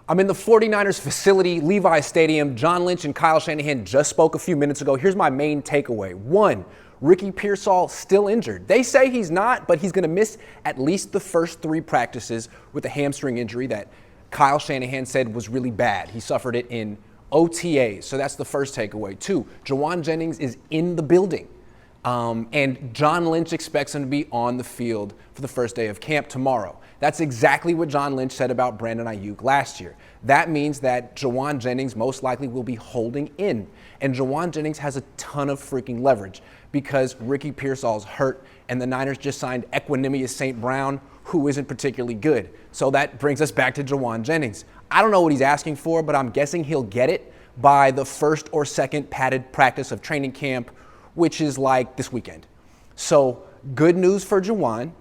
I'm in the 49ers facility, Levi Stadium. John Lynch and Kyle Shanahan just spoke a few minutes ago. Here's my main takeaway. One, Ricky Pearsall still injured. They say he's not, but he's going to miss at least the first 3 practices with a hamstring injury that Kyle Shanahan said was really bad. He suffered it in OTAs, so that's the first takeaway. 2, Jauan Jennings is in the building. And John Lynch expects him to be on the field for the first day of camp tomorrow. That's exactly what John Lynch said about Brandon Ayuk last year. That means that Jauan Jennings most likely will be holding in. And Jauan Jennings has a ton of freaking leverage because Ricky Pearsall's hurt and the Niners just signed Equanimous St. Brown, who isn't particularly good. So that brings us back to Jauan Jennings. I don't know what he's asking for, but I'm guessing he'll get it by the first or second padded practice of training camp, which is like this weekend. So good news for Jauan.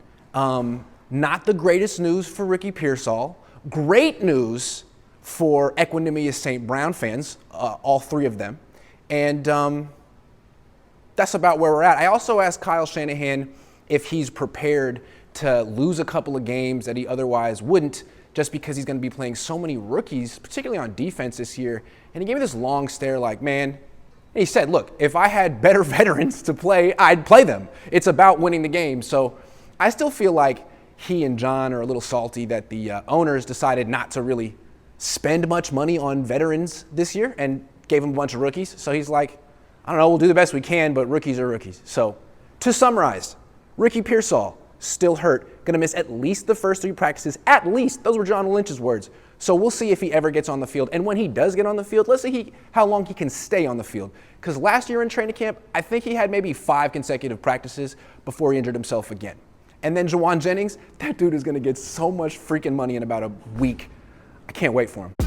Not the greatest news for Ricky Pearsall. Great news for Equanimous St. Brown fans, all 3 of them. And that's about where we're at. I also asked Kyle Shanahan if he's prepared to lose a couple of games that he otherwise wouldn't, just because he's going to be playing so many rookies, particularly on defense this year. And he gave me this long stare like, man, and he said, look, if I had better veterans to play, I'd play them. It's about winning the game. So I still feel like he and John are a little salty that the owners decided not to really spend much money on veterans this year and gave him a bunch of rookies. So he's like, I don't know, we'll do the best we can, but rookies are rookies. So to summarize, Ricky Pearsall still hurt, going to miss at least the first 3 practices, at least. Those were John Lynch's words. So we'll see if he ever gets on the field. And when he does get on the field, let's see how long he can stay on the field. Because last year in training camp, I think he had maybe 5 consecutive practices before he injured himself again. And then Jauan Jennings, that dude is going to get so much freaking money in about a week. I can't wait for him.